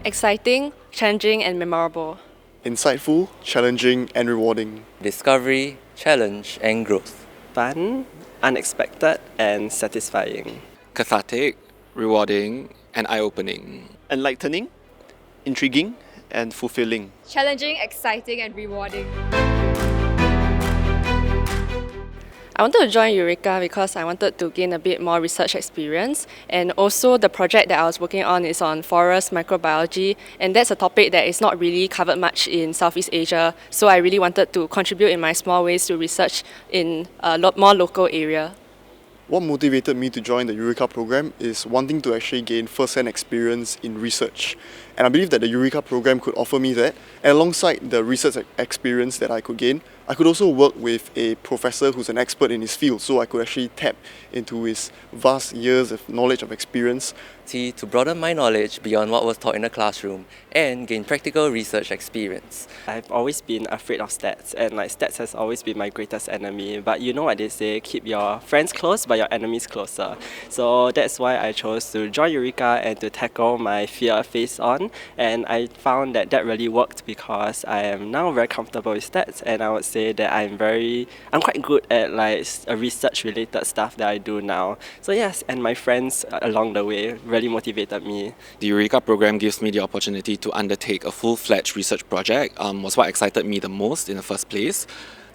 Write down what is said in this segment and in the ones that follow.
Exciting, challenging, and memorable. Insightful, challenging, and rewarding. Discovery, challenge, and growth. Fun, unexpected, and satisfying. Cathartic, rewarding, and eye-opening. Enlightening, intriguing, and fulfilling. Challenging, exciting, and rewarding. I wanted to join Ureca because I wanted to gain a bit more research experience, and also the project that I was working on is on forest microbiology, and that's a topic that is not really covered much in Southeast Asia, so I really wanted to contribute in my small ways to research in a lot more local area. What motivated me to join the Ureca program is wanting to actually gain first-hand experience in research. And I believe that the Ureca program could offer me that. And alongside the research experience that I could gain, I could also work with a professor who's an expert in his field, so I could actually tap into his vast years of knowledge of experience. To broaden my knowledge beyond what was taught in the classroom and gain practical research experience. I've always been afraid of stats, and stats has always been my greatest enemy. But you know what they say, keep your friends close but your enemies closer. So that's why I chose to join Ureca and to tackle my fear face on. And I found that really worked because I am now very comfortable with stats, and I would say that I'm quite good at research related stuff that I do now. So yes, and my friends along the way really motivated me. The Ureca program gives me the opportunity to undertake a full-fledged research project, was what excited me the most in the first place.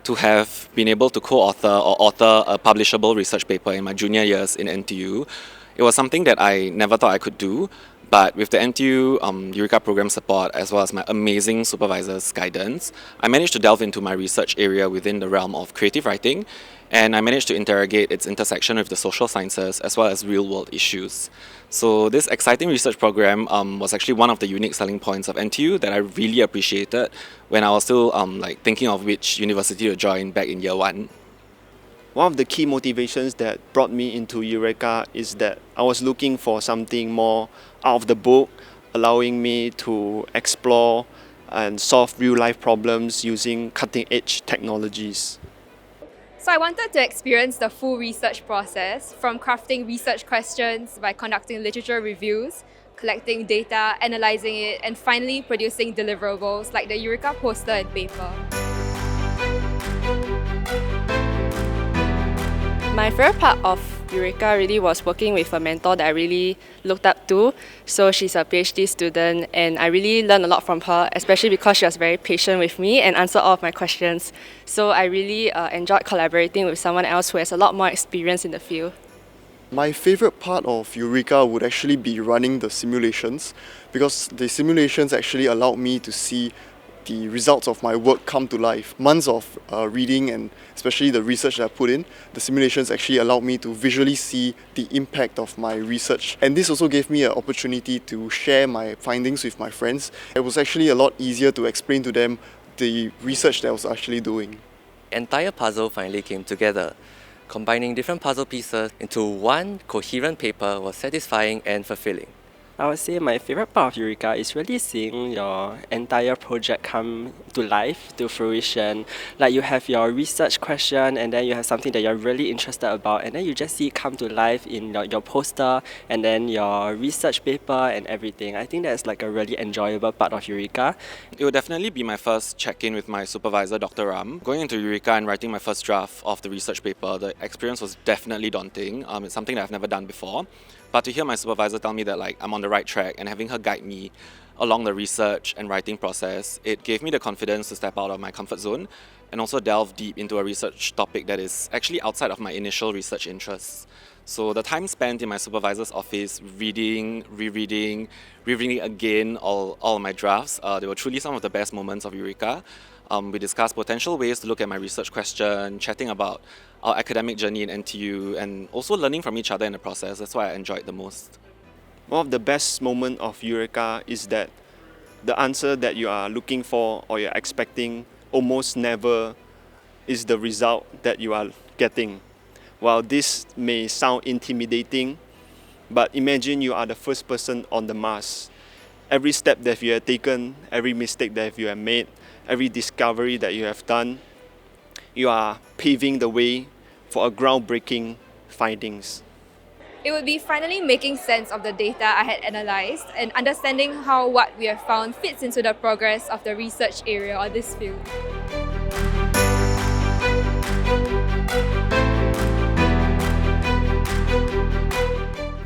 To have been able to co-author or author a publishable research paper in my junior years in NTU, it was something that I never thought I could do. But with the NTU Ureca program support, as well as my amazing supervisor's guidance, I managed to delve into my research area within the realm of creative writing, and I managed to interrogate its intersection with the social sciences as well as real-world issues. So this exciting research program was actually one of the unique selling points of NTU that I really appreciated when I was still thinking of which university to join back in year 1. One of the key motivations that brought me into Ureca is that I was looking for something more out of the book, allowing me to explore and solve real-life problems using cutting-edge technologies. So I wanted to experience the full research process, from crafting research questions by conducting literature reviews, collecting data, analysing it, and finally producing deliverables like the Ureca poster and paper. My favorite part of Ureca really was working with a mentor that I really looked up to. So she's a PhD student, and I really learned a lot from her, especially because she was very patient with me and answered all of my questions. So I really enjoyed collaborating with someone else who has a lot more experience in the field. My favorite part of Ureca would actually be running the simulations, because the simulations actually allowed me to see the results of my work come to life. Months of reading and especially the research that I put in, the simulations actually allowed me to visually see the impact of my research. And this also gave me an opportunity to share my findings with my friends. It was actually a lot easier to explain to them the research that I was actually doing. Entire puzzle finally came together. Combining different puzzle pieces into one coherent paper was satisfying and fulfilling. I would say my favorite part of Ureca is really seeing your entire project come to life, to fruition. Like you have your research question, and then you have something that you're really interested about, and then you just see it come to life in your poster and then your research paper and everything. I think that's a really enjoyable part of Ureca. It would definitely be my first check-in with my supervisor, Dr. Ram. Going into Ureca and writing my first draft of the research paper, the experience was definitely daunting. It's something that I've never done before. But to hear my supervisor tell me that I'm on the right track and having her guide me along the research and writing process, it gave me the confidence to step out of my comfort zone and also delve deep into a research topic that is actually outside of my initial research interests. So the time spent in my supervisor's office reading, rereading again all of my drafts, they were truly some of the best moments of Ureca. We discussed potential ways to look at my research question, chatting about our academic journey in NTU, and also learning from each other in the process. That's why I enjoyed the most. One of the best moments of Ureca is that the answer that you are looking for or you're expecting almost never is the result that you are getting. While this may sound intimidating, but imagine you are the first person on the Mars. Every step that you have taken, every mistake that you have made, every discovery that you have done, you are paving the way for a groundbreaking findings. It would be finally making sense of the data I had analysed and understanding how what we have found fits into the progress of the research area or this field.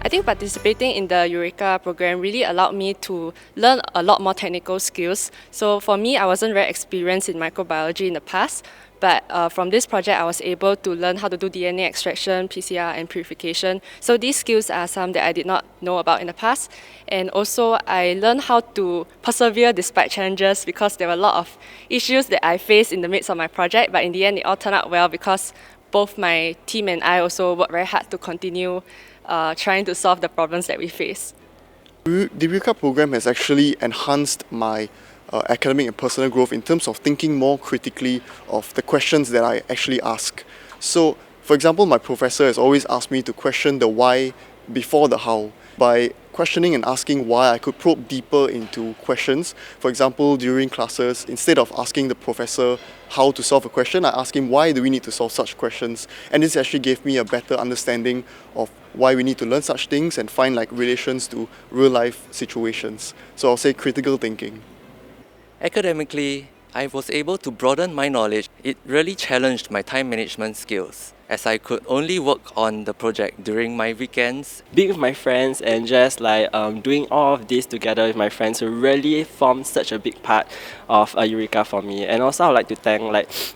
I think participating in the Ureca program really allowed me to learn a lot more technical skills. So for me, I wasn't very experienced in microbiology in the past, but from this project, I was able to learn how to do DNA extraction, PCR, and purification. So these skills are some that I did not know about in the past. And also, I learned how to persevere despite challenges because there were a lot of issues that I faced in the midst of my project, but in the end, it all turned out well because both my team and I also worked very hard to continue trying to solve the problems that we face. The Ureca program has actually enhanced my academic and personal growth in terms of thinking more critically of the questions that I actually ask. So, for example, my professor has always asked me to question the why before the how. By questioning and asking why, I could probe deeper into questions. For example, during classes, instead of asking the professor how to solve a question, I ask him why do we need to solve such questions. And this actually gave me a better understanding of why we need to learn such things and find relations to real life situations. So I'll say critical thinking. Academically, I was able to broaden my knowledge. It really challenged my time management skills, as I could only work on the project during my weekends. Being with my friends and just doing all of this together with my friends really formed such a big part of Ureca for me. And also I'd like to thank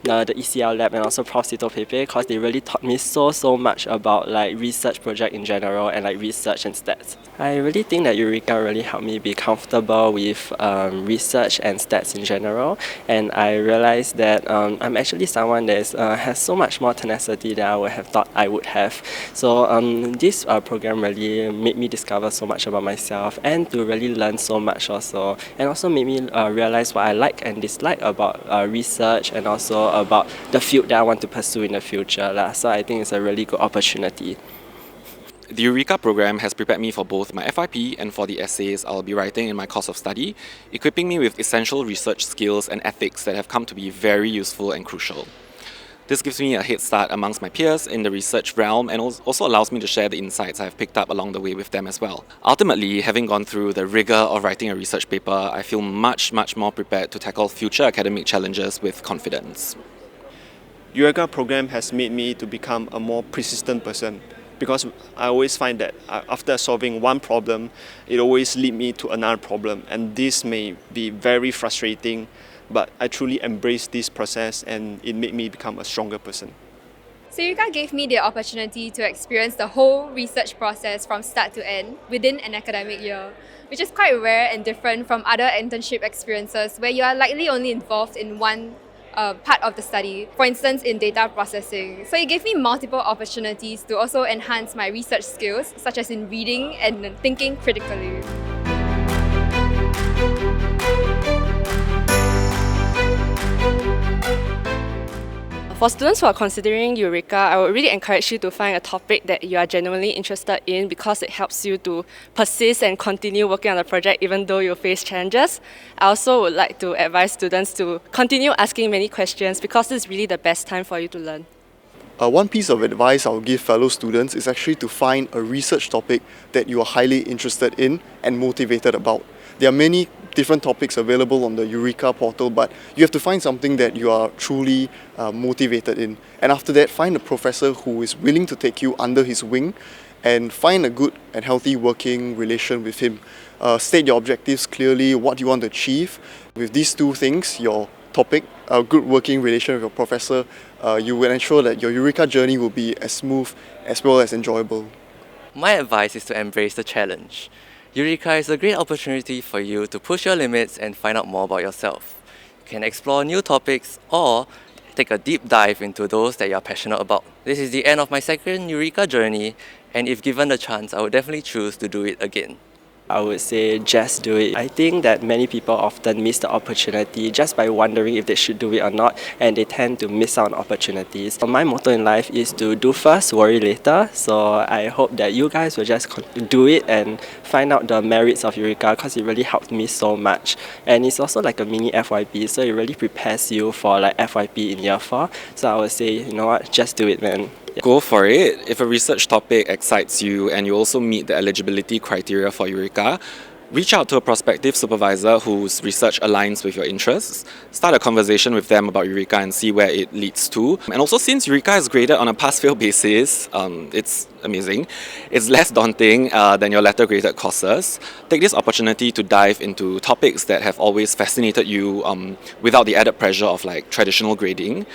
the ECL lab and also Prof. Sito Pepe because they really taught me so much about research project in general and research and stats. I really think that Ureca really helped me be comfortable with research and stats in general, and I realized that I'm actually someone that has so much more tenacity than I would have thought I would have. So this program really made me discover so much about myself and to really learn so much also, and also made me realize what I like and dislike about research and also about the field that I want to pursue in the future. So I think it's a really good opportunity. The Ureca program has prepared me for both my FYP and for the essays I'll be writing in my course of study, equipping me with essential research skills and ethics that have come to be very useful and crucial. This gives me a head start amongst my peers in the research realm and also allows me to share the insights I've picked up along the way with them as well. Ultimately, having gone through the rigor of writing a research paper, I feel much more prepared to tackle future academic challenges with confidence. Ureca program has made me to become a more persistent person, because I always find that after solving one problem, it always leads me to another problem, and this may be very frustrating, but I truly embrace this process and it made me become a stronger person. So Ureca gave me the opportunity to experience the whole research process from start to end within an academic year, which is quite rare and different from other internship experiences where you are likely only involved in one part of the study, for instance in data processing. So it gave me multiple opportunities to also enhance my research skills, such as in reading and thinking critically. For students who are considering Ureca, I would really encourage you to find a topic that you are genuinely interested in because it helps you to persist and continue working on the project even though you face challenges. I also would like to advise students to continue asking many questions because this is really the best time for you to learn. One piece of advice I'll give fellow students is actually to find a research topic that you are highly interested in and motivated about. There are many different topics available on the Ureca portal, but you have to find something that you are truly motivated in. And after that, find a professor who is willing to take you under his wing and find a good and healthy working relation with him. State your objectives clearly, what you want to achieve. With these two things, your topic, a good working relation with your professor, you will ensure that your Ureca journey will be as smooth as well as enjoyable. My advice is to embrace the challenge. Ureca is a great opportunity for you to push your limits and find out more about yourself. You can explore new topics or take a deep dive into those that you are passionate about. This is the end of my second Ureca journey, and if given the chance, I would definitely choose to do it again. I would say just do it. I think that many people often miss the opportunity just by wondering if they should do it or not, and they tend to miss out on opportunities. My motto in life is to do first, worry later. So I hope that you guys will just do it and find out the merits of Ureca because it really helped me so much. And it's also like a mini FYP, so it really prepares you for FYP in year 4. So I would say, you know what, just do it, man. Go for it. If a research topic excites you and you also meet the eligibility criteria for Ureca, reach out to a prospective supervisor whose research aligns with your interests. Start a conversation with them about Ureca and see where it leads to. And also, since Ureca is graded on a pass-fail basis, it's amazing. It's less daunting than your letter-graded courses. Take this opportunity to dive into topics that have always fascinated you without the added pressure of like traditional grading.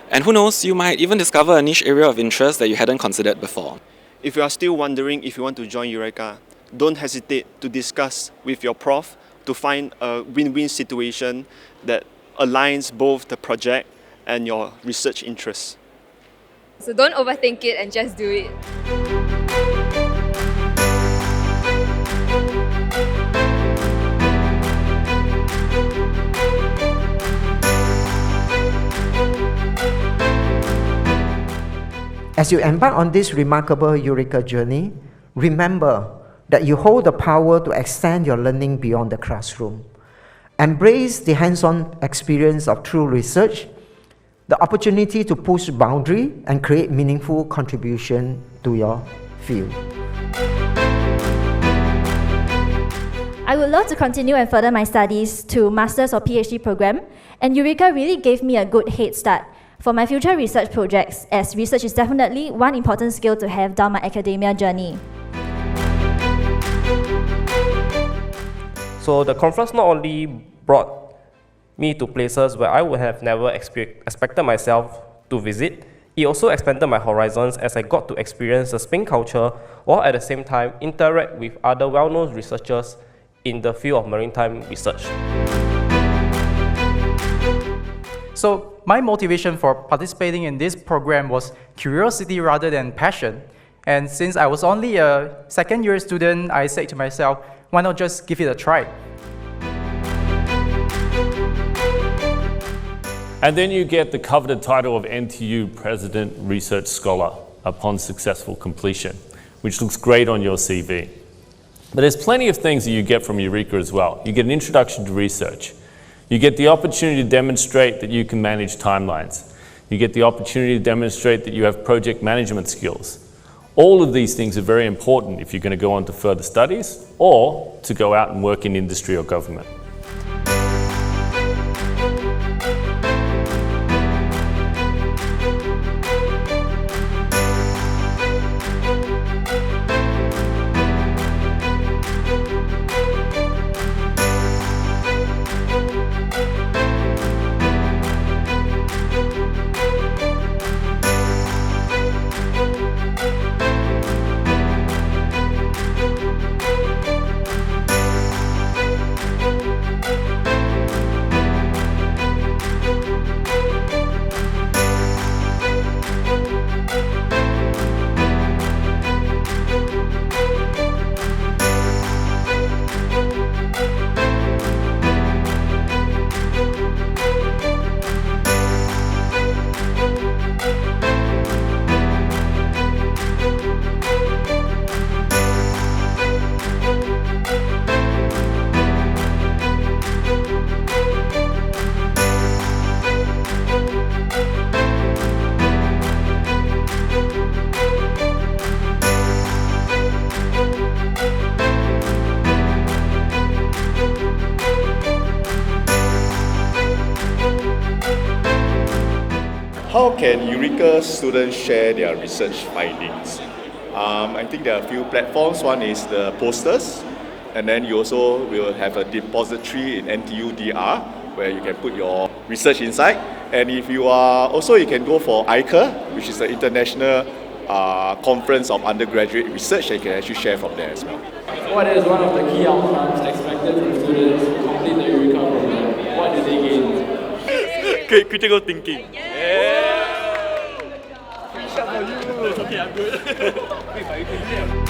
And who knows, you might even discover a niche area of interest that you hadn't considered before. If you are still wondering if you want to join Ureca, don't hesitate to discuss with your prof to find a win-win situation that aligns both the project and your research interests. So don't overthink it and just do it. As you embark on this remarkable Ureca journey, remember that you hold the power to extend your learning beyond the classroom. Embrace the hands-on experience of true research, the opportunity to push boundary and create meaningful contribution to your field. I would love to continue and further my studies to Master's or PhD program, and Ureca really gave me a good head start for my future research projects, as research is definitely one important skill to have down my academia journey. So the conference not only brought me to places where I would have never expected myself to visit, it also expanded my horizons as I got to experience the Spain culture while at the same time interact with other well-known researchers in the field of maritime research. So my motivation for participating in this program was curiosity rather than passion. And since I was only a second-year student, I said to myself, why not just give it a try? And then you get the coveted title of NTU President Research Scholar upon successful completion, which looks great on your CV. But there's plenty of things that you get from Ureca as well. You get an introduction to research. You get the opportunity to demonstrate that you can manage timelines. You get the opportunity to demonstrate that you have project management skills. All of these things are very important if you're going to go on to further studies or to go out and work in industry or government. How can Ureca students share their research findings? I think there are a few platforms. One is the posters, and then you also will have a depository in NTU DR where you can put your research inside. And if you are also, you can go for ICA, which is the International Conference of Undergraduate Research, and you can actually share from there as well. What is one of the key outcomes expected from students who complete the Ureca program? What do they gain? Critical thinking. Free shot for you. Okay, I'm good. Wait, but you can do that.